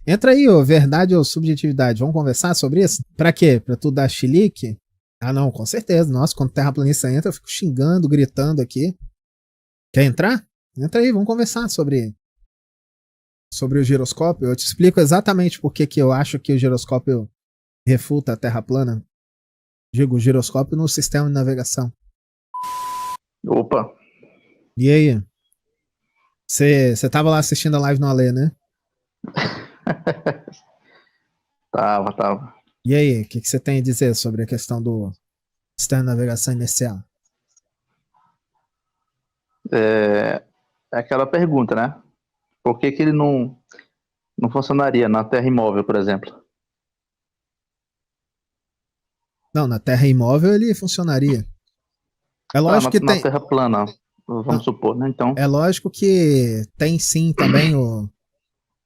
Entra aí, ô, verdade ou subjetividade. Vamos conversar sobre isso? Pra quê? Pra tu dar chilique? Ah, não, com certeza. Nossa, quando terraplanista entra, eu fico xingando, gritando aqui. Quer entrar? Entra aí, vamos conversar sobre o giroscópio. Eu te explico exatamente por que eu acho que o giroscópio refuta a Terra plana. Digo, o giroscópio no sistema de navegação. Opa, E aí? Você tava lá assistindo a live no Alê, né? tava. E aí, o que você tem a dizer sobre a questão do sistema de navegação inicial? É aquela pergunta, né? Por que ele não funcionaria na Terra imóvel, por exemplo? Não, na Terra imóvel ele funcionaria. É Tá, lógico que na tem. Terra plana, Não, vamos supor, né? Então, é lógico que tem sim também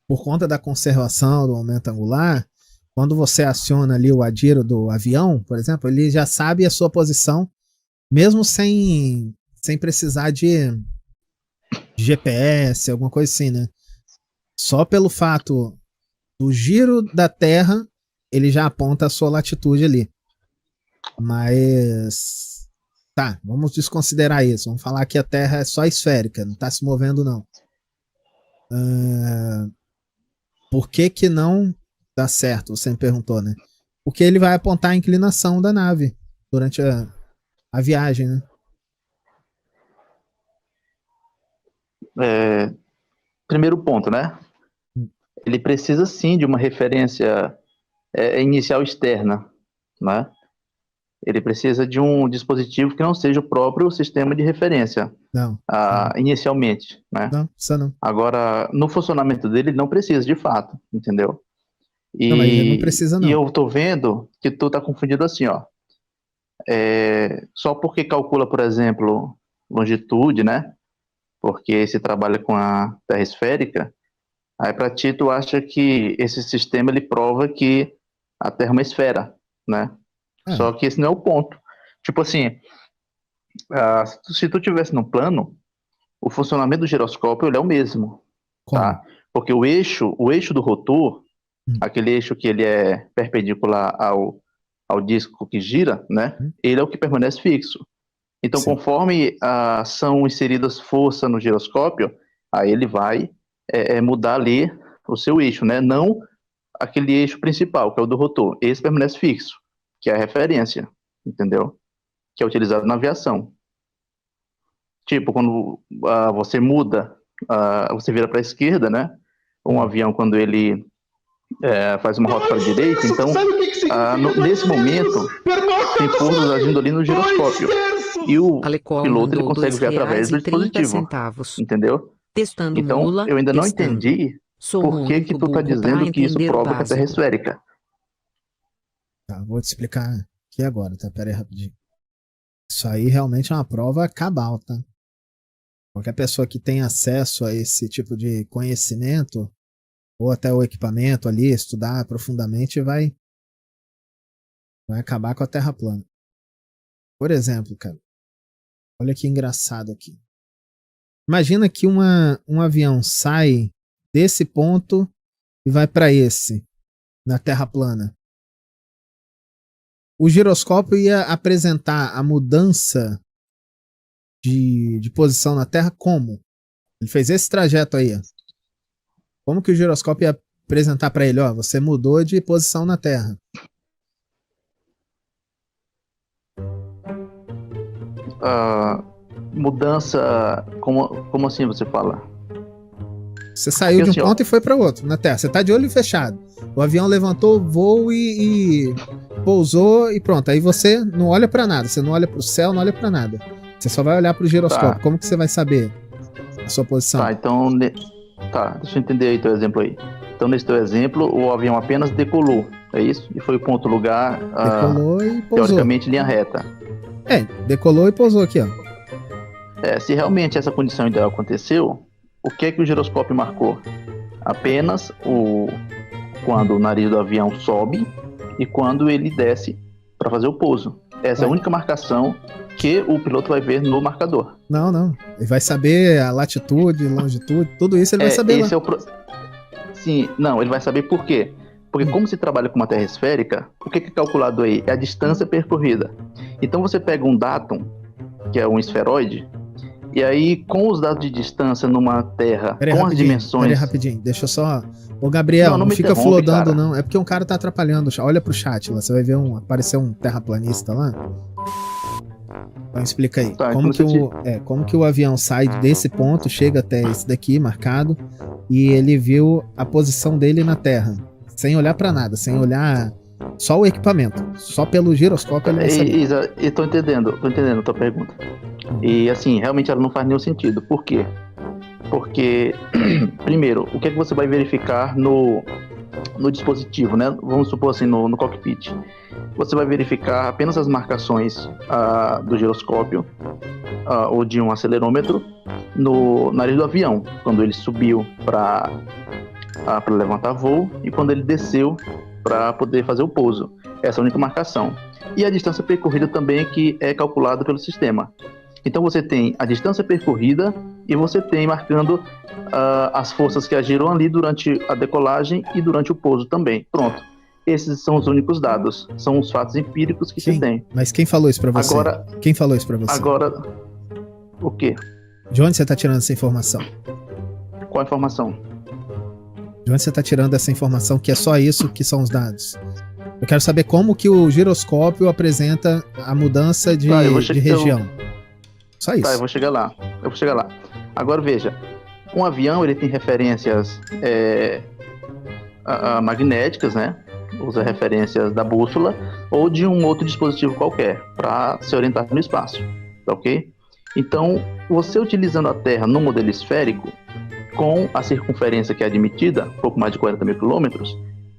por conta da conservação do momento angular. Quando você aciona ali o adiro do avião, por exemplo, ele já sabe a sua posição, mesmo sem precisar de GPS, alguma coisa assim, né? Só pelo fato do giro da Terra, ele já aponta a sua latitude ali. Mas tá, vamos desconsiderar isso. Vamos falar que a Terra é só esférica, não está se movendo não. Por que não dá certo? Você me perguntou, né? Porque ele vai apontar a inclinação da nave durante a viagem, né? primeiro ponto, né? Ele precisa sim de uma referência inicial externa, né? Ele precisa de um dispositivo que não seja o próprio sistema de referência, Não, inicialmente, né? não, precisa não. Agora, no funcionamento dele, ele não precisa, de fato, entendeu? Não, mas ele não E, precisa e não. eu tô vendo que tu tá confundido assim, ó. Só porque calcula, por exemplo, longitude, né? Porque se trabalha com a Terra esférica, aí para ti tu acha que esse sistema ele prova que a Terra é uma esfera, né? Ah, Só que esse não é o ponto. Tipo assim, se tu tivesse no plano, o funcionamento do giroscópio ele é o mesmo, como? tá? Porque o eixo do rotor, Hum, aquele eixo que ele é perpendicular ao disco que gira, né? hum, Ele é o que permanece fixo. Então, sim. conforme são inseridas forças no giroscópio, aí ele vai mudar ali o seu eixo, né? Não aquele eixo principal, que é o do rotor. Esse permanece fixo, que é a referência, entendeu? Que é utilizado na aviação. Tipo, quando você muda, você vira para a esquerda, né? Um avião, quando ele faz uma rota para a direita, então, nesse momento, tem forças agindo ali no giroscópio. E o Alecol piloto ele mandou consegue ver através do dispositivo, R$2,30. entendeu? Testando Então, mula, eu ainda não testando. entendi Sou por que muito tu tá burro pra dizendo que isso entender o prova que a Terra é básico. esférica. Tá, vou te explicar aqui agora, tá? Pera aí rapidinho. Isso aí realmente é uma prova cabal, tá? Qualquer pessoa que tem acesso a esse tipo de conhecimento, ou até o equipamento ali, estudar profundamente, vai acabar com a Terra plana. Por exemplo, cara, olha que engraçado aqui. Imagina que um avião sai desse ponto e vai para esse, na Terra plana. O giroscópio ia apresentar a mudança de posição na Terra como? Ele fez esse trajeto aí. Ó. Como que o giroscópio ia apresentar para ele? Ó, você mudou de posição na Terra. Mudança, como assim você fala? Você saiu Porque de um assim, ó, ponto e foi para outro na Terra. Você tá de olho fechado. O avião levantou o voo e pousou e pronto. Aí você não olha para nada. Você não olha para o céu, não olha para nada. Você só vai olhar para o giroscópio. tá, Como que você vai saber a sua posição? então, deixa eu entender aí teu exemplo aí. Então, nesse teu exemplo, o avião apenas decolou, é isso? E foi para outro lugar, Decolou e pousou. teoricamente, em linha reta. Decolou e pousou aqui, ó. Se realmente essa condição ideal aconteceu, o que é que o giroscópio marcou? Apenas quando o nariz do avião sobe e quando ele desce para fazer o pouso. Essa é a única marcação que o piloto vai ver no marcador. Não. Ele vai saber a latitude, longitude, tudo isso ele vai saber lá. Sim, não, ele vai saber por quê. Porque como se trabalha com uma terra esférica, o que é calculado aí? É a distância percorrida. Então você pega um dátum, que é um esferoide, e aí com os dados de distância numa terra, com as dimensões... Peraí, rapidinho, deixa eu só... Ô, Gabriel, não fica flodando, não. É porque um cara tá atrapalhando. Olha pro chat lá, você vai ver aparecer um terraplanista lá. Então explica aí. Tá, como que o avião sai desse ponto, chega até esse daqui, marcado, e ele viu a posição dele na Terra, sem olhar pra nada, sem olhar só o equipamento, só pelo giroscópio ele vai saber. Isa, eu tô entendendo a tua pergunta. E assim, realmente ela não faz nenhum sentido. Por quê? Porque, primeiro, o que é que você vai verificar no dispositivo, né? Vamos supor assim, no cockpit. Você vai verificar apenas as marcações do giroscópio ou de um acelerômetro no nariz do avião, quando ele subiu para levantar voo e quando ele desceu para poder fazer o pouso. Essa é a única marcação. E a distância percorrida também, que é calculada pelo sistema. Então você tem a distância percorrida e você tem marcando as forças que agiram ali durante a decolagem e durante o pouso também. Pronto. Esses são os únicos dados. São os fatos empíricos que se tem. Mas quem falou isso pra você? Quem falou isso pra você? Agora, o quê? De onde você tá tirando essa informação? Qual informação? De onde você tá tirando essa informação que é só isso que são os dados? Eu quero saber como que o giroscópio apresenta a mudança de região. Só isso. Tá, eu vou chegar lá. Agora veja, um avião ele tem referências magnéticas, né? Usa referências da bússola ou de um outro dispositivo qualquer para se orientar no espaço, tá ok? Então, você utilizando a Terra no modelo esférico, com a circunferência que é admitida, pouco mais de 40 mil quilômetros,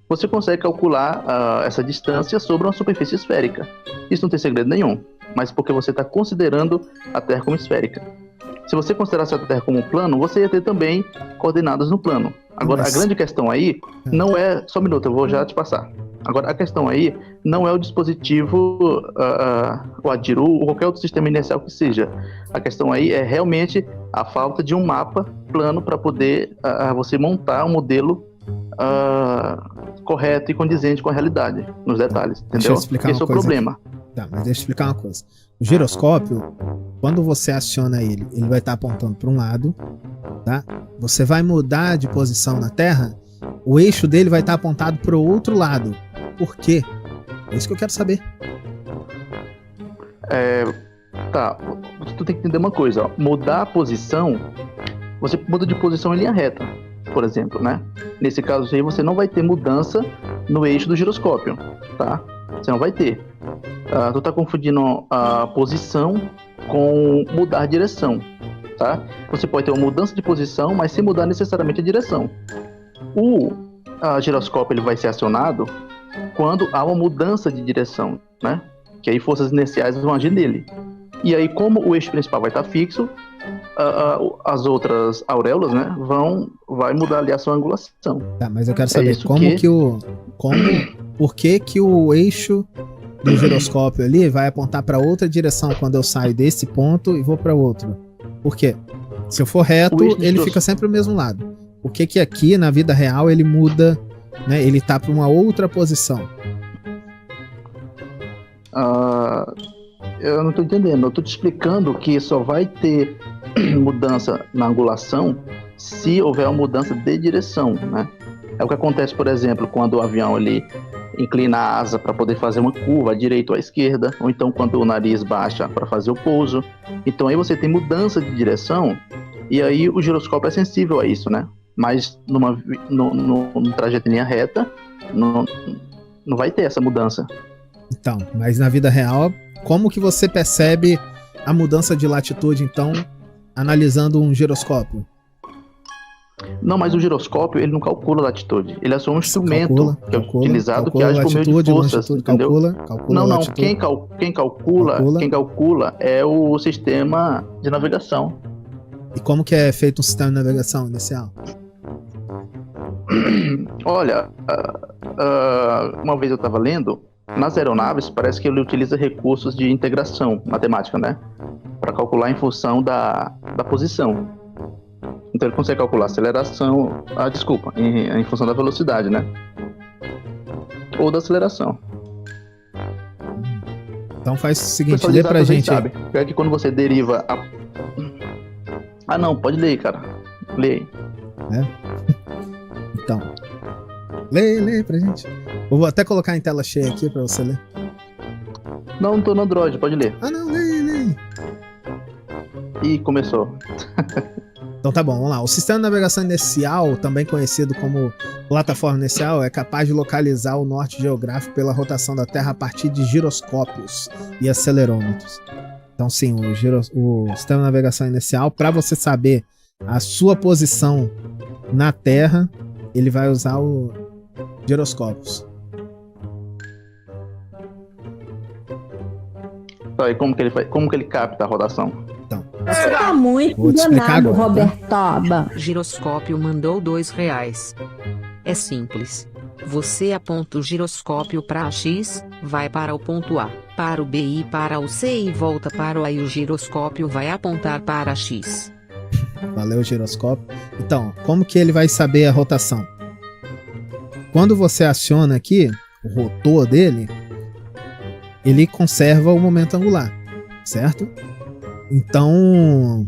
você consegue calcular essa distância sobre uma superfície esférica. Isso não tem segredo nenhum, mas porque você está considerando a Terra como esférica. Se você considerasse a Terra como um plano, você ia ter também coordenadas no plano. Agora, a grande questão aí não é... Só um minuto, eu vou já te passar. Agora, a questão aí não é o dispositivo, o ADIRU ou qualquer outro sistema inercial que seja. A questão aí é realmente a falta de um mapa plano para poder você montar um modelo correto e condizente com a realidade, nos detalhes, entendeu? Deixa eu explicar Esse é o problema. Tá, mas deixa eu explicar uma coisa. O giroscópio, quando você aciona ele vai estar apontando para um lado, tá? Você vai mudar de posição na Terra, o eixo dele vai estar apontado para o outro lado. Por quê? É isso que eu quero saber. Tá, tu tem que entender uma coisa, ó. Mudar a posição, você muda de posição em linha reta, por exemplo, né? Nesse caso aí, você não vai ter mudança no eixo do giroscópio, tá? Você não vai ter. Tu tá confundindo a posição com mudar a direção, tá? Você pode ter uma mudança de posição, mas sem mudar necessariamente a direção. O giroscópio ele vai ser acionado quando há uma mudança de direção, né? Que aí forças inerciais vão agir nele. E aí, como o eixo principal vai estar fixo, as outras auréolas, né, vai mudar ali a sua angulação. Tá, mas eu quero saber por que o eixo do giroscópio ali vai apontar para outra direção quando eu saio desse ponto e vou para outro. Por quê? Se eu for reto, ele fica sempre ao mesmo lado. Por que aqui na vida real ele muda, né? Ele tá para uma outra posição? Eu não tô entendendo. Eu tô te explicando que só vai ter mudança na angulação se houver uma mudança de direção, né? É o que acontece, por exemplo, quando o avião ele inclina a asa para poder fazer uma curva à direita ou à esquerda, ou então quando o nariz baixa para fazer o pouso. Então aí você tem mudança de direção e aí o giroscópio é sensível a isso, né? Mas no trajeto em linha reta não vai ter essa mudança. Então, mas na vida real, como que você percebe a mudança de latitude, então, analisando um giroscópio? Não, mas o giroscópio, ele não calcula a latitude. Ele é só um instrumento que é utilizado que age por meio de forças, entendeu? Calcula não, quem calcula é o sistema de navegação. E como que é feito um sistema de navegação inicial? Olha, uma vez eu estava lendo, nas aeronaves parece que ele utiliza recursos de integração matemática, né? Para calcular em função da posição. Então ele consegue calcular a aceleração, desculpa, em função da velocidade, né? Ou da aceleração. Então faz o seguinte, lê pra gente. Sabe? É que quando você deriva a... não, pode ler, cara. Lê aí. Então. Lê pra gente. Eu vou até colocar em tela cheia aqui pra você ler. Não tô no Android, pode ler. Não, lê. Ih, começou. Então tá bom, vamos lá. O sistema de navegação inercial, também conhecido como plataforma inercial, é capaz de localizar o norte geográfico pela rotação da Terra a partir de giroscópios e acelerômetros. Então sim, o sistema de navegação inercial, para você saber a sua posição na Terra, ele vai usar o giroscópios. Tá, e como que ele capta a rotação? Então, você tá muito danado, Robertoba. Giroscópio mandou R$2. É simples. Você aponta o giroscópio para X, vai para o ponto A, para o B e para o C e volta para o A e o giroscópio vai apontar para X. Valeu, giroscópio. Então, como que ele vai saber a rotação? Quando você aciona aqui o rotor dele, ele conserva o momento angular, certo? Então,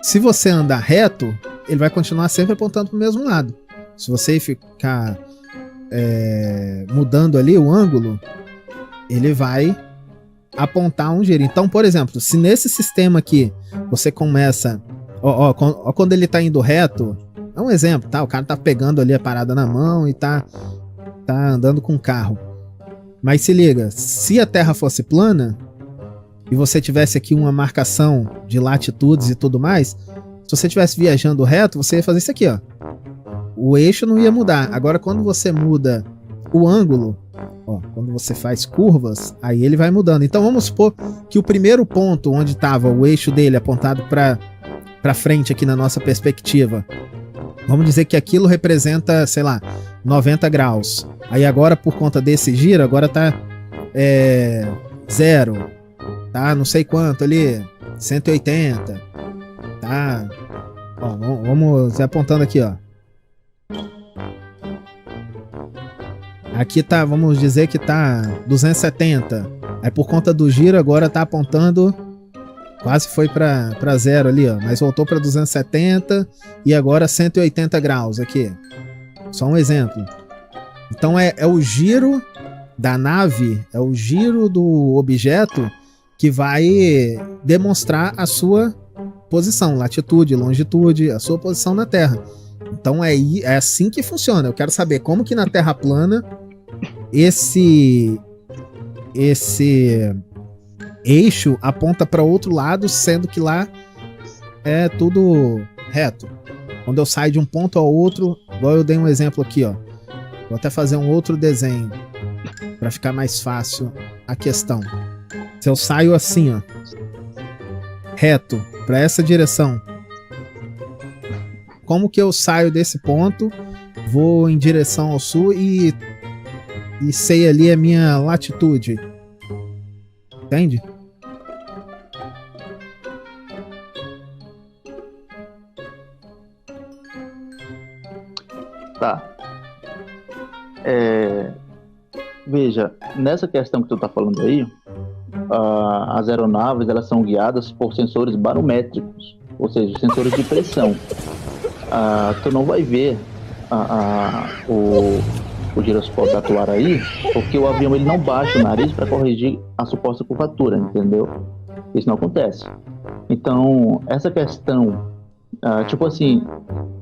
se você andar reto, ele vai continuar sempre apontando para o mesmo lado. Se você ficar mudando ali o ângulo, ele vai apontar um giro. Então, por exemplo, se nesse sistema aqui você começa... Ó, quando ele está indo reto, é um exemplo, tá? O cara tá pegando ali a parada na mão e tá andando com o carro. Mas se liga, se a Terra fosse plana e você tivesse aqui uma marcação de latitudes e tudo mais, se você estivesse viajando reto, você ia fazer isso aqui, ó. O eixo não ia mudar. Agora, quando você muda o ângulo, ó, quando você faz curvas, aí ele vai mudando. Então, vamos supor que o primeiro ponto onde estava o eixo dele apontado para frente aqui na nossa perspectiva, vamos dizer que aquilo representa, sei lá, 90 graus. Aí agora, por conta desse giro, agora tá 0, tá não sei quanto ali, 180, tá? Ó, vamos apontando aqui, ó. Aqui tá, vamos dizer que tá 270. Aí por conta do giro agora tá apontando, quase foi para 0 ali, ó, mas voltou para 270 e agora 180 graus aqui. Só um exemplo. Então é o giro da nave, é o giro do objeto que vai demonstrar a sua posição, latitude, longitude, a sua posição na Terra. Então é assim que funciona. Eu quero saber como que na Terra plana esse eixo aponta para outro lado, sendo que lá é tudo reto. Quando eu saio de um ponto ao outro, igual eu dei um exemplo aqui, ó. Vou até fazer um outro desenho para ficar mais fácil a questão. Se eu saio assim, ó, reto para essa direção, como que eu saio desse ponto, vou em direção ao sul e sei ali a minha latitude? Entende? Tá. Veja, nessa questão que tu tá falando aí, as aeronaves elas são guiadas por sensores barométricos, ou seja, sensores de pressão. Tu não vai ver o giroscópio atuar aí, porque o avião ele não baixa o nariz para corrigir a suposta curvatura, entendeu? Isso não acontece. Então, essa questão, tipo assim,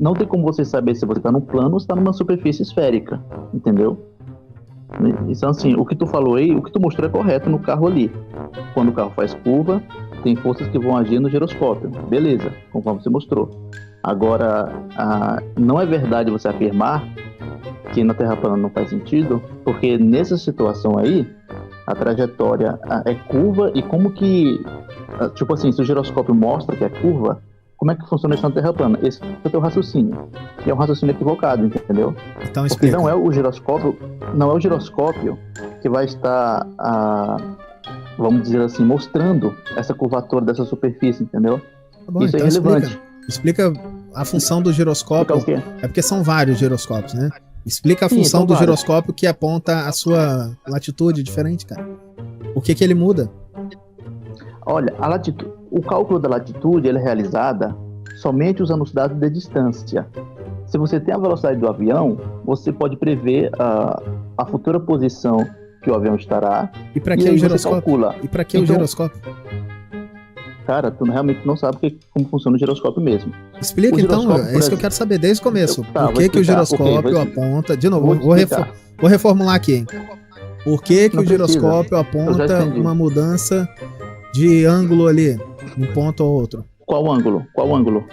não tem como você saber se você está num plano ou está numa superfície esférica, entendeu? Então, assim, o que tu falou aí, o que tu mostrou é correto no carro ali. Quando o carro faz curva, tem forças que vão agir no giroscópio. Beleza, conforme você mostrou. Agora, não é verdade você afirmar que na Terra plana não faz sentido, porque nessa situação aí, a trajetória é curva e como que, tipo assim, se o giroscópio mostra que é curva, como é que funciona isso na Terra plana? Esse é o teu raciocínio. E é um raciocínio equivocado, entendeu? Então explica. Porque não é o giroscópio que vai estar, vamos dizer assim, mostrando essa curvatura dessa superfície, entendeu? Tá bom, isso então é irrelevante. explica. Explica a função do giroscópio. O quê? É porque são vários giroscópios, né? Explica a Sim, função são do vários. giroscópio que aponta a sua latitude diferente, cara. O que ele muda? Olha, o cálculo da latitude ele é realizada somente usando os dados de distância. Se você tem a velocidade do avião, você pode prever a futura posição que o avião estará. E para E que aí o você giroscópio? calcula. E para que o Então, giroscópio? Cara, tu realmente não sabe como funciona o giroscópio mesmo. Explica O então, giroscópio, é por isso que eu exemplo. quero saber desde o começo. Tá, Por vou que que o explicar. giroscópio Ok, vou aponta... De novo, Vou vou explicar. reformular aqui, hein? Por que que Não o precisa. giroscópio Eu já aponta entendi. uma mudança de ângulo ali, um ponto ou outro? Qual ângulo? Qual ângulo?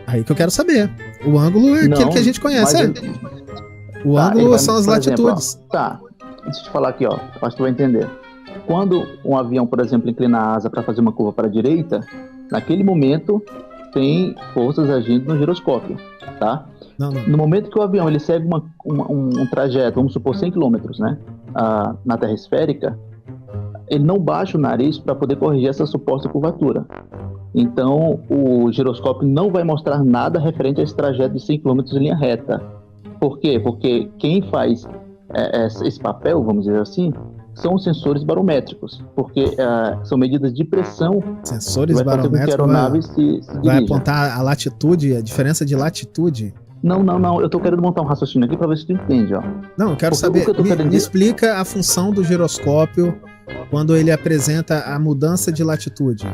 Aí que eu quero saber. O ângulo é aquele que a gente conhece, mas é. O Tá, ângulo ele vai, são as por exemplo, latitudes. ó, tá, deixa eu te falar aqui, ó. Acho que tu vai entender. Quando um avião, por exemplo, inclina a asa para fazer uma curva para a direita, naquele momento tem forças agindo no giroscópio, tá? Não. No momento que o avião ele segue um trajeto, vamos supor 100 km, né, na terra esférica, ele não baixa o nariz para poder corrigir essa suposta curvatura. Então, o giroscópio não vai mostrar nada referente a esse trajeto de 100 km em linha reta. Por quê? Porque quem faz esse papel, vamos dizer assim, são os sensores barométricos, porque são medidas de pressão Sensores que vai fazer com que a barométricos aeronave se vai dirija. apontar a latitude, a diferença de latitude. Não, eu tô querendo montar um raciocínio aqui para ver se tu entende, ó. Não, eu quero Porque saber. o que eu tô querendo Me dizer- explica a função do giroscópio quando ele apresenta a mudança de latitude.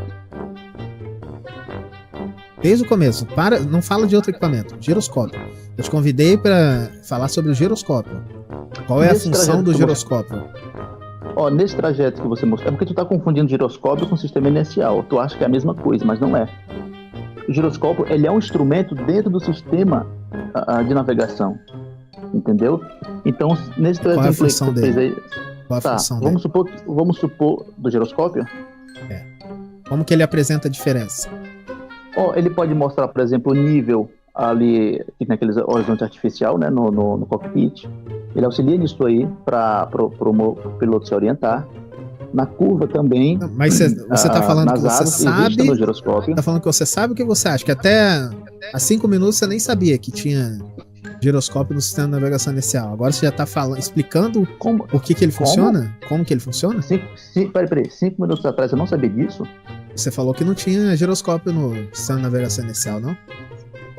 Desde o começo. Não fala de outro equipamento. Giroscópio. Eu te convidei para falar sobre o giroscópio. Qual é a Nesse função trajeto do que giroscópio? Ó, nesse trajeto que você mostrou, é porque tu tá confundindo giroscópio com sistema inercial. Tu acha que é a mesma coisa, mas não é. O giroscópio, ele é um instrumento dentro do sistema de navegação. Entendeu? Então, nesse Qual é a trajeto que função tu fez dele? aí, Qual a tá, função dele? vamos supor do giroscópio, Como que ele apresenta a diferença? ó, ele pode mostrar, por exemplo, o nível ali, que tem aquele horizonte artificial, né, no cockpit. Ele auxilia nisso aí para o piloto se orientar. Na curva também. Mas você tá falando nas que você asas, existe sabe. no giroscópio. Tá falando que você sabe o que você acha. Que até há 5 minutos você nem sabia que tinha giroscópio no sistema de navegação inicial. Agora você já tá explicando Como? por que ele funciona? Como que ele funciona? Peraí, 5 minutos atrás eu não sabia disso? Você falou que não tinha giroscópio no sistema de navegação inicial, não?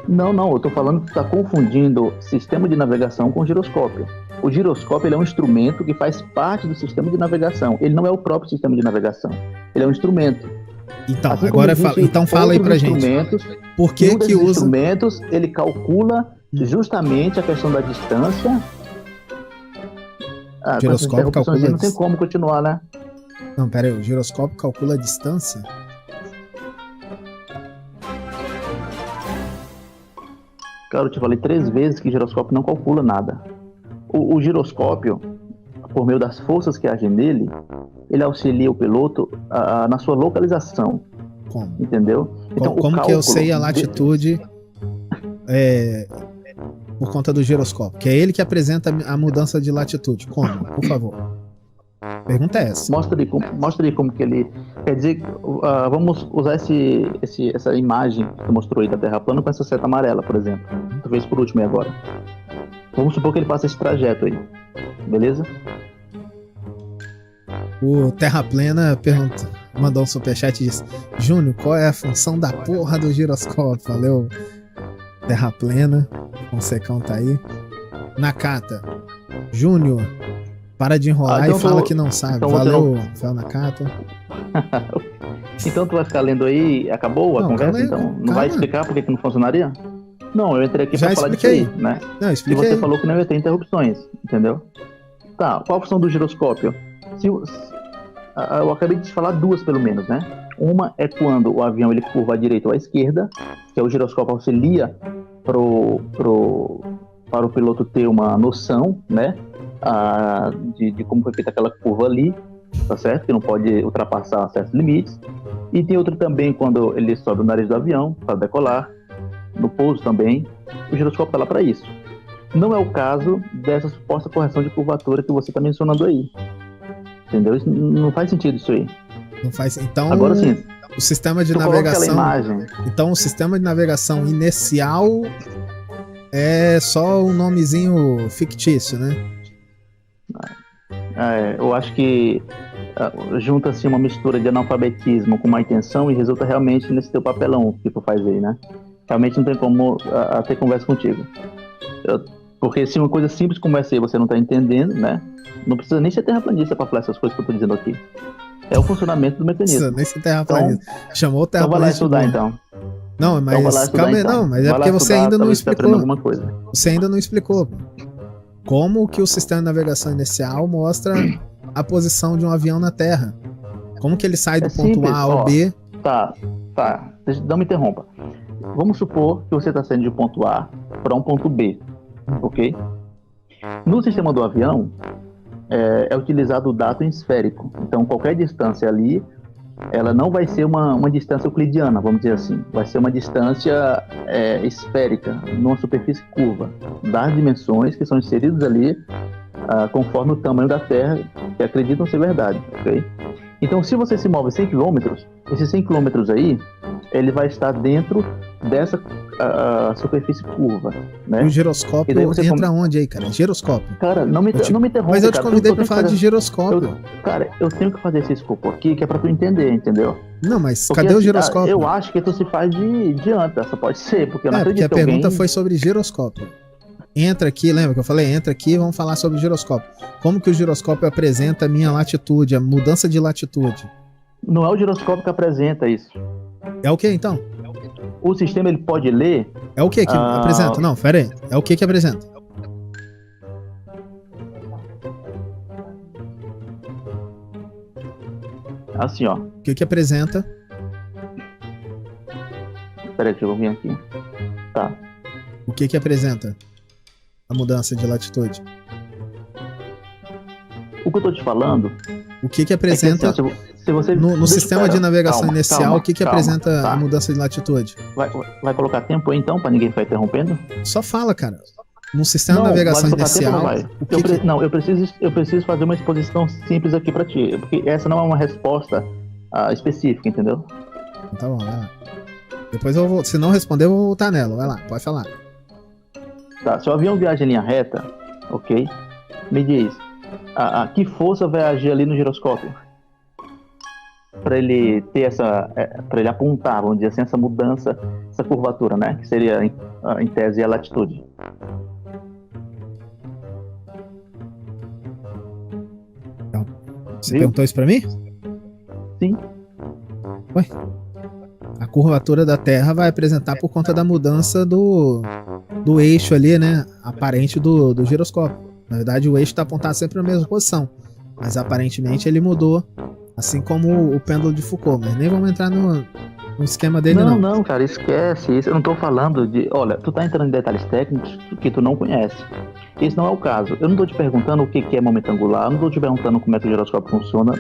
Não, eu tô falando que tu tá confundindo sistema de navegação com giroscópio. O giroscópio ele é um instrumento que faz parte do sistema de navegação. Ele não é o próprio sistema de navegação. Ele é um instrumento. Então, Assim agora como existem então fala aí pra outros gente. instrumentos, Por um que desses que usa. instrumentos ele calcula justamente a questão da distância. Com essas Giroscópio interrupções calcula não tem isso. como continuar, né? Não, pera aí, o giroscópio calcula a distância? Cara, eu te falei 3 vezes que giroscópio não calcula nada. O giroscópio, por meio das forças que agem nele, ele auxilia o piloto na sua localização, Como? entendeu? Então, Como o que eu cálculo sei a latitude por conta do giroscópio? Que é ele que apresenta a mudança de latitude. Como? Por favor. Pergunta é essa. Mostra aí como que ele... Quer dizer, vamos usar essa imagem que tu mostrou aí da Terra plana com essa seta amarela, por exemplo. Tu fez por último aí agora. Vamos supor que ele faça esse trajeto aí. Beleza? O Terra Plena mandou um superchat e disse: Júnior, qual é a função da porra do giroscópio? Valeu, Terra Plena. Fonsecão tá aí. Nakata, Júnior, para de enrolar então e fala que não sabe. então Valeu, Fel Nakata. Então tu vai ficar lendo aí, acabou a Não, conversa? calma aí, Então não calma. vai explicar por que não funcionaria? Não, eu entrei aqui Já pra falar disso expliquei. aí, né? Não, E expliquei. você falou que não ia ter interrupções, entendeu? Tá, qual a função do giroscópio? Eu acabei de te falar 2 pelo menos, né? Uma é quando o avião ele curva à direita ou à esquerda, que é o giroscópio auxilia para o piloto ter uma noção, né? De como foi feita aquela curva ali, tá certo? Que não pode ultrapassar certos limites. E tem outro também quando ele sobe o nariz do avião para decolar, no pouso também. O giroscópio está lá para isso. Não é o caso dessa suposta correção de curvatura que você está mencionando aí. Entendeu? Não faz sentido isso aí. Não faz. Então, Agora sim. O sistema de Tu coloca aquela navegação. imagem. Então, o sistema de navegação inicial é só um nomezinho fictício, né? Eu acho que junta-se uma mistura de analfabetismo com má intenção e resulta realmente nesse teu papelão que tu faz aí, né? Realmente não tem como ter conversa contigo. Porque se uma coisa simples como essa aí você não tá entendendo, né? Não precisa nem ser terraplanista pra falar essas coisas que eu tô dizendo aqui. É o funcionamento do mecanismo. Precisa nem ser terraplanista. Chamou o Então vai lá terraplanista. estudar, então. Não, mas Então vai lá estudar, calma aí, então. não, mas é Vai lá porque você estudar, ainda não talvez você aprenda explicou. alguma coisa. Você ainda não explicou como que o sistema de navegação inicial mostra a posição de um avião na Terra. Como que ele sai do ponto simples, A ao B? Tá. Não me interrompa. Vamos supor que você está saindo de ponto A para um ponto B, ok? No sistema do avião, é utilizado o datum esférico. Então, qualquer distância ali, ela não vai ser uma distância euclidiana, vamos dizer assim. Vai ser uma distância esférica, numa superfície curva, das dimensões que são inseridas ali conforme o tamanho da Terra, que acreditam ser verdade, ok? Então, se você se move 100 km, esses 100 km aí, ele vai estar dentro dessa superfície curva, né? E o giroscópio entra onde aí, cara? Giroscópio. Cara, não me interrompa. Mas eu te convidei pra falar de giroscópio. Cara, eu tenho que fazer esse escopo aqui, que é pra tu entender, entendeu? Não, mas Porque, cadê o assim, giroscópio? Eu acho que tu se faz de anta, só pode ser, porque eu não porque acredito a que pergunta alguém... foi sobre giroscópio. Entra aqui, lembra que eu falei? Entra aqui e vamos falar sobre o giroscópio. Como que o giroscópio apresenta a minha latitude, a mudança de latitude? Não é o giroscópio que apresenta isso. É o que então? O sistema, ele pode ler... É o que apresenta? Não, pera aí. É o que apresenta? Assim, ó. O que apresenta? Espera aí, deixa eu vir aqui. Tá. O que apresenta a mudança de latitude? O que eu tô te falando... O que apresenta... É que, assim, se você... No sistema de navegação inicial, o que apresenta tá. a mudança de latitude? Vai colocar tempo aí, então, pra ninguém ficar interrompendo? Só fala, cara. No sistema de navegação inicial... Não, eu preciso fazer uma exposição simples aqui pra ti, porque essa não é uma resposta específica, entendeu? Tá bom, vai lá. Depois eu vou... Se não responder, eu vou voltar nela. Vai lá, pode falar. Tá, se o avião viaja em linha reta, ok? Me diz, que força vai agir ali no giroscópio? Para ele ter para ele apontar, vamos dizer assim, essa mudança, essa curvatura, né? Que seria, em tese, a latitude. Então, você perguntou isso para mim? Sim. Ué? A curvatura da Terra vai apresentar por conta da mudança do eixo ali, né? Aparente do giroscópio. Na verdade, o eixo está apontado sempre na mesma posição. Mas aparentemente ele mudou, assim como o pêndulo de Foucault. Mas nem vamos entrar no esquema dele, não. Não, cara, esquece isso. Eu não tô falando de... Olha, tu tá entrando em detalhes técnicos que tu não conhece. Esse não é o caso. Eu não tô te perguntando o que é momento angular. Eu não tô te perguntando como é que o giroscópio funciona,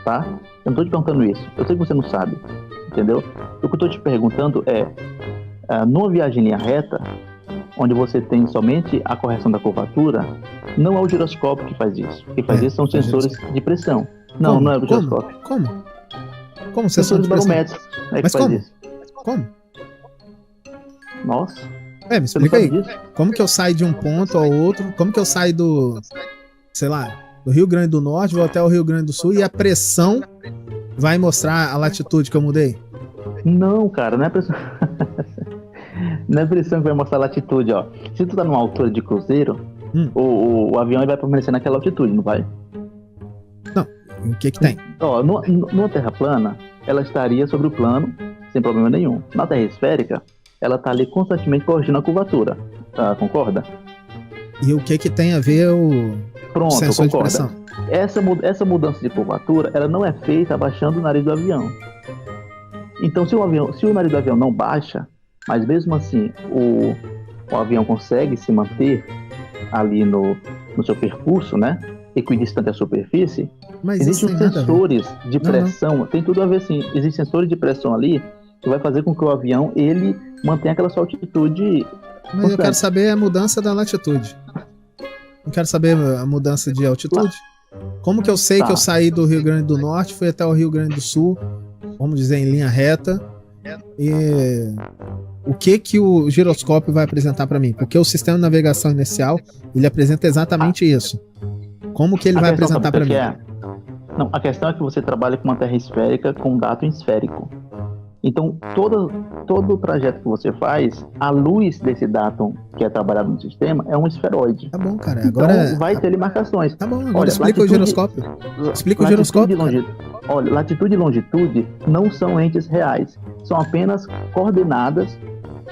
tá? Eu não tô te perguntando isso. Eu sei que você não sabe, entendeu? O que eu tô te perguntando é... numa viagem em linha reta, onde você tem somente a correção da curvatura, não é o giroscópio que faz isso. O que faz isso são os sensores de pressão. Não, não é o giroscópio. Como sensores barométricos que Mas faz como? isso. Como? Nossa. Me explica aí. Como que eu saio de um ponto ao outro? Como que eu saio do Rio Grande do Norte, vou até o Rio Grande do Sul e a pressão vai mostrar a latitude que eu mudei? Não, cara, não é pressão. Não é pressão que vai mostrar a latitude, ó. Se tu tá numa altura de cruzeiro, o avião vai permanecer naquela altitude, não vai? Não. O que tem? Ó, numa terra plana, ela estaria sobre o plano, sem problema nenhum. Na terra esférica, ela tá ali constantemente corrigindo a curvatura. Tá, concorda? E o que tem a ver o sensor de pressão? Essa mudança de curvatura, ela não é feita abaixando o nariz do avião. Então, se o nariz do avião não baixa, mas mesmo assim o avião consegue se manter ali no seu percurso, né? Equidistante à superfície, mas existem sensores de pressão, tem tudo a ver sim, existem sensores de pressão ali que vai fazer com que o avião ele mantenha aquela sua altitude. Mas constante. Eu quero saber a mudança da latitude. Eu quero saber a mudança de altitude. Como que eu sei que eu saí do Rio Grande do Norte, fui até o Rio Grande do Sul vamos dizer, em linha reta, e o que o giroscópio vai apresentar para mim? Porque o sistema de navegação inicial, ele apresenta exatamente isso. Como que ele vai apresentar para mim? Não, a questão é que você trabalha com uma terra esférica com um datum esférico. Então, todo o trajeto que você faz, a luz desse datum que é trabalhado no sistema é um esferoide. Tá bom, cara. Agora então, vai ter ali marcações. Tá bom, agora explica o giroscópio. Explica o giroscópio. Olha, latitude e longitude não são entes reais. São apenas coordenadas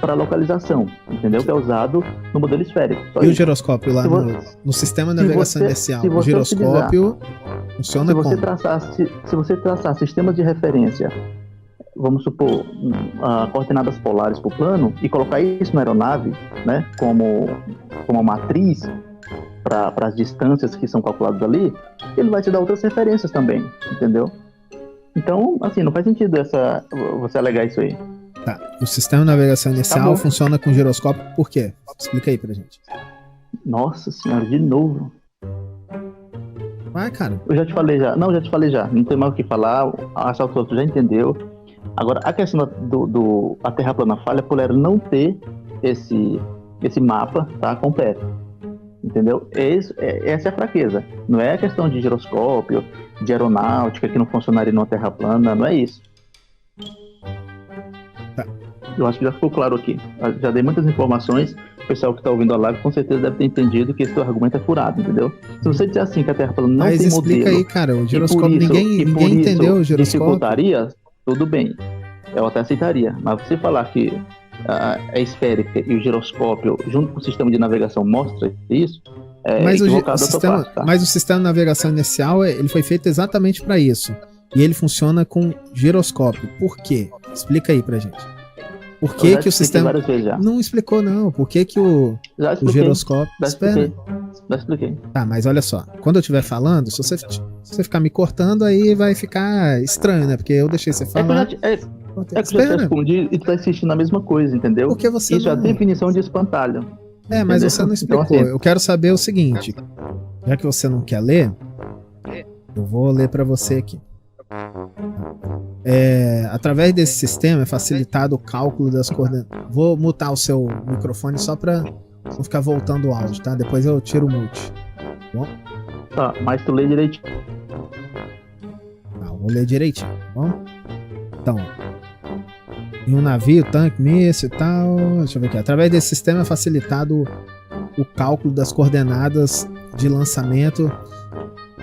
para localização, entendeu? Que é usado no modelo esférico. Só e isso. O giroscópio lá no sistema de navegação inicial? O giroscópio funciona como? Se você traçar sistemas de referência, vamos supor, coordenadas polares para o plano, e colocar isso na aeronave, né, como uma matriz para as distâncias que são calculadas ali, ele vai te dar outras referências também, entendeu? Então, assim, não faz sentido você alegar isso aí. Tá. O sistema de navegação inicial funciona com giroscópio por quê? Explica aí pra gente. Nossa senhora, de novo. Vai, cara. Eu já te falei já. Não, já te falei já. Não tem mais o que falar. Acho que tu já entendeu. Agora, a questão a Terra plana falha por ela não ter esse mapa, tá, completo. Entendeu? Essa é a fraqueza. Não é a questão de giroscópio, de aeronáutica que não funcionaria numa Terra plana. Não é isso. Eu acho que já ficou claro aqui. Já dei muitas informações. O pessoal que está ouvindo a live com certeza deve ter entendido que esse teu argumento é furado, entendeu? Se você disser assim que a Terra plana não tem modelo... Mas explica aí, cara. O giroscópio, ninguém entendeu o giroscópio. Dificultaria, tudo bem. Eu até aceitaria. Mas você falar que a esférica e o giroscópio, junto com o sistema de navegação, mostra isso, mas o sistema de navegação inicial, ele foi feito exatamente para isso. E ele funciona com giroscópio. Por quê? Explica aí pra gente. Por que que o sistema... Não explicou, não. Por que que o giroscópio... Já expliquei. Tá, mas olha só. Quando eu estiver falando, se você ficar me cortando, aí vai ficar estranho, né? Porque eu deixei você falar. É que eu já te respondi e tu tá insistindo na mesma coisa, entendeu? Porque você isso é a definição de espantalho. É, mas você não explicou. Então, assim, eu quero saber o seguinte. Já que você não quer ler, eu vou ler pra você aqui. Através desse sistema é facilitado o cálculo das coordenadas. Vou mutar o seu microfone só pra não ficar voltando o áudio, tá? Depois eu tiro o mute. Bom? Tá, mas tu lê direitinho. Vou ler direitinho, tá bom? Então, em um navio, tanque, míssil e tal. Deixa eu ver aqui. Através desse sistema é facilitado o cálculo das coordenadas de lançamento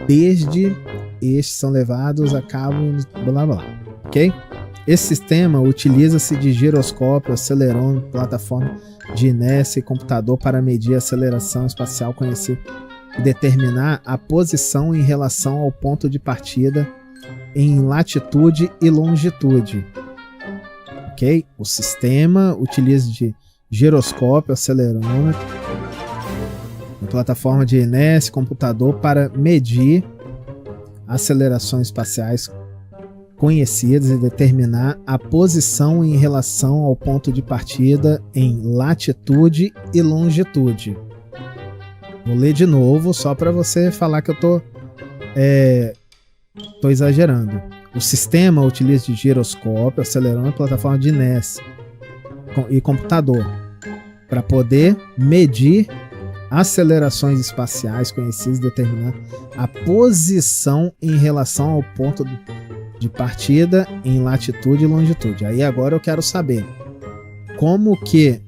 desde estes são levados a cabo, blá blá, ok? Esse sistema utiliza-se de giroscópio, acelerômetro, plataforma de inércia e computador para medir a aceleração espacial conhecida e determinar a posição em relação ao ponto de partida em latitude e longitude, ok? O sistema utiliza de giroscópio, acelerômetro, plataforma de inércia e computador para medir acelerações espaciais conhecidas e determinar a posição em relação ao ponto de partida em latitude e longitude. Vou ler de novo só para você falar que eu tô exagerando. O sistema utiliza de giroscópio, acelerômetro, plataforma de inércia e computador para poder medir acelerações espaciais conhecidas e determinar a posição em relação ao ponto de partida em latitude e longitude. Aí agora eu quero saber como que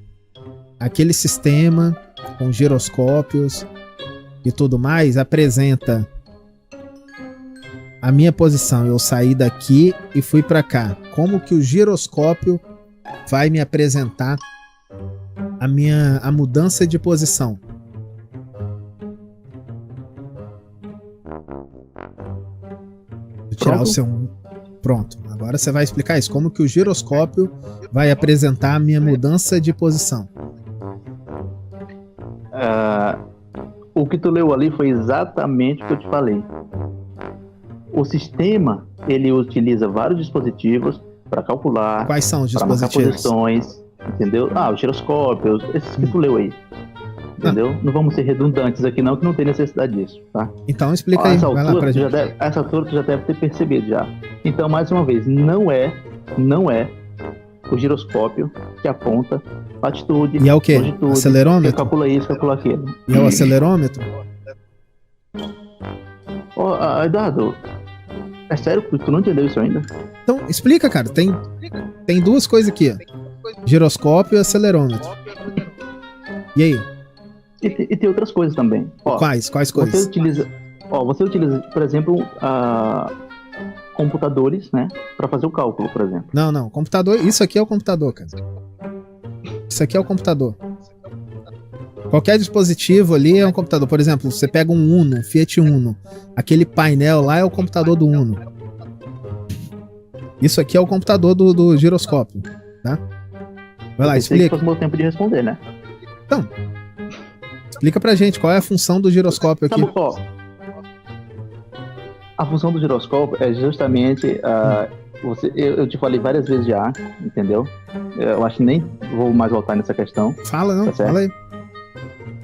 aquele sistema com giroscópios e tudo mais apresenta a minha posição. Eu saí daqui e fui para cá. Como que o giroscópio vai me apresentar a mudança de posição? Tirar o seu... Pronto, agora você vai explicar isso. Como que o giroscópio vai apresentar a minha mudança de posição? O que tu leu ali foi exatamente o que eu te falei. O sistema, ele utiliza vários dispositivos para calcular. Quais são os dispositivos? Posições, entendeu? Os giroscópios, esses que tu leu aí. entendeu? Não vamos ser redundantes aqui não, que não tem necessidade disso, tá? Então explica aí, vai lá pra gente. Essa altura tu já deve ter percebido já. Então, mais uma vez, não é o giroscópio que aponta latitude, E é o quê? longitude, Acelerômetro? que calcula isso, calcula aquilo. E é o acelerômetro? Eduardo, é sério que tu não entendeu isso ainda? Então, explica, cara. Tem duas coisas aqui, ó. Giroscópio e acelerômetro. E aí? E tem outras coisas também. Quais coisas? Você utiliza, por exemplo, computadores, né, para fazer o cálculo, por exemplo. Não. Computador. Isso aqui é o computador, cara. Isso aqui é o computador. Qualquer dispositivo ali é um computador. Por exemplo, você pega um Uno, Fiat Uno. Aquele painel lá é o computador do Uno. Isso aqui é o computador do giroscópio, tá? Vai lá, explica. Fosse o meu tempo de responder, né? Então, explica pra gente qual é a função do giroscópio aqui. Sabe qual? A função do giroscópio é justamente eu te falei várias vezes já, entendeu? Eu acho que nem vou mais voltar nessa questão. Fala, não, tá fala aí.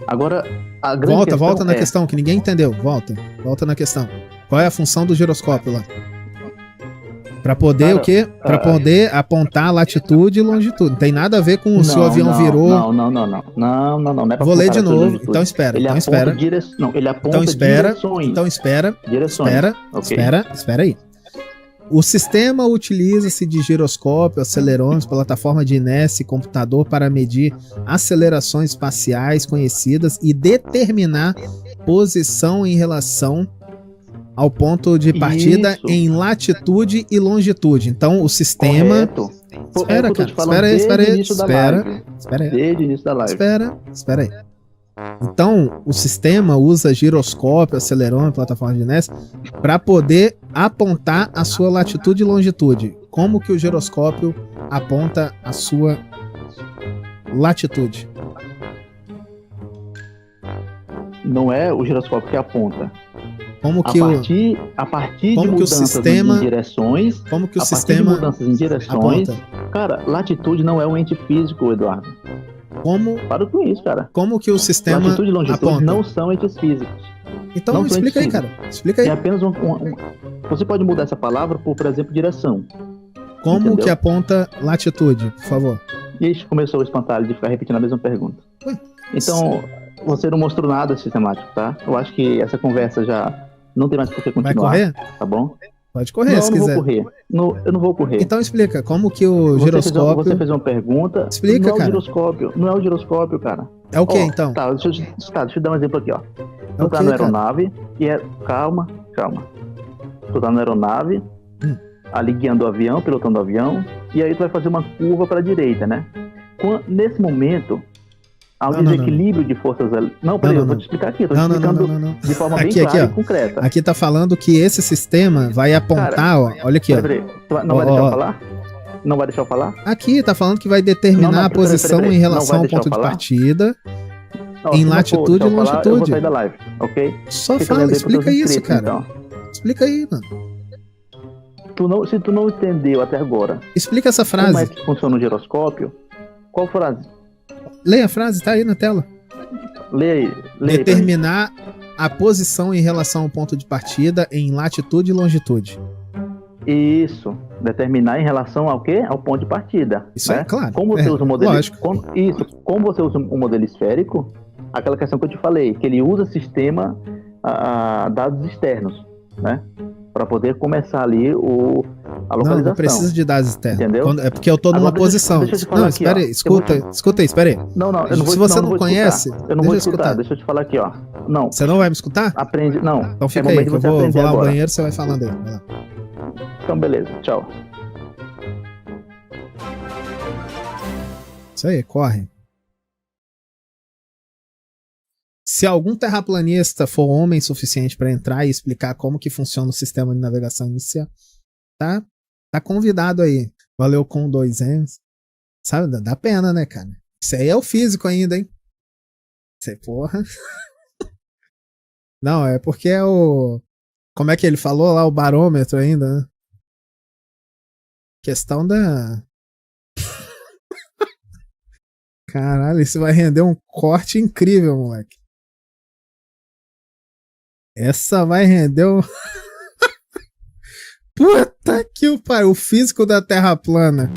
Agora, a grande questão volta na questão, que ninguém entendeu. Volta na questão. Qual é a função do giroscópio lá? Pra poder, cara, o quê? Pra poder apontar latitude e longitude. Não tem nada a ver com se o avião virou. Não é pra Vou ler de novo. Então espera. Ele aponta direções. Então espera. Direções. Espera aí. O sistema utiliza-se de giroscópio, acelerômetro, plataforma de inércia e computador para medir acelerações espaciais conhecidas e determinar posição em relação ao ponto de partida em latitude e longitude. Então o sistema... Espera, cara. Espera aí. Desde o início da live. Espera aí. Então, o sistema usa giroscópio, acelerômetro, plataforma de inércia para poder apontar a sua latitude e longitude. Como que o giroscópio aponta a sua latitude? Não é o giroscópio que aponta. A partir de mudanças em direções, mudanças em direções, cara, latitude não é um ente físico, Eduardo. Para com isso, cara. Como que o sistema latitude e longitude aponta? Não são entes físicos. Então não explica aí, cara. Explica aí. É apenas Você pode mudar essa palavra por exemplo, direção. Como entendeu? Que aponta latitude, por favor? Ixi, começou o espantalho de ficar repetindo a mesma pergunta. Então, você não mostrou nada sistemático, tá? Eu acho que essa conversa já não tem mais por que continuar. Vai correr? Tá bom? Pode correr, se quiser. Eu não vou correr. Então explica, como que o giroscópio... Você fez uma pergunta. Explica, não cara. Não é o giroscópio, cara. É o que, então? Tá, deixa eu dar um exemplo aqui, ó. Tu tá na aeronave e Calma. Tu tá na aeronave, ali guiando o avião, pilotando o avião, e aí tu vai fazer uma curva para a direita, né? Nesse momento... Há um desequilíbrio de forças... Não, peraí, eu vou te explicar aqui. Eu tô te explicando de forma bem clara e concreta. Aqui tá falando que esse sistema vai apontar, cara, ó, olha aqui, peraí. Não vai deixar eu falar? Não vai deixar eu falar? Aqui tá falando que vai determinar a posição em relação ao ponto de partida, em latitude e longitude. Eu vou sair da live, ok? Só fala, explica isso, cara. Então. Explica aí, mano. Se tu não entendeu até agora... Explica essa frase. Como é que funciona o giroscópio? Qual frase? Leia a frase, tá aí na tela. Leia aí. Determinar a posição em relação ao ponto de partida em latitude e longitude. Isso. Determinar em relação ao quê? Ao ponto de partida. Isso né? é claro. Como você usa o modelo... Lógico. Como você usa um modelo esférico, aquela questão que eu te falei, que ele usa sistema dados externos, né? Para poder começar ali a localização. Não precisa de dados externos. Entendeu? É porque eu tô numa posição. Não, espera aí, escuta aí, espera aí. Não, eu não vou. Se você não conhece, eu não vou escutar. Deixa eu te falar aqui, ó. Não. Você não vai me escutar? Aprende, não. Então fica aí, que eu vou lá ao banheiro, você vai falando aí. Vai lá. Então beleza, tchau. Isso aí, corre. Se algum terraplanista for homem suficiente para entrar e explicar como que funciona o sistema de navegação inicial, tá convidado aí. Valeu com 2 M's. Sabe, dá pena, né, cara? Isso aí é o físico ainda, hein? Isso aí, porra. Não, é porque é o... Como é que ele falou lá? O barômetro ainda, né? Questão da... Caralho, isso vai render um corte incrível, moleque. Essa vai render um... Puta que pariu, o físico da Terra plana.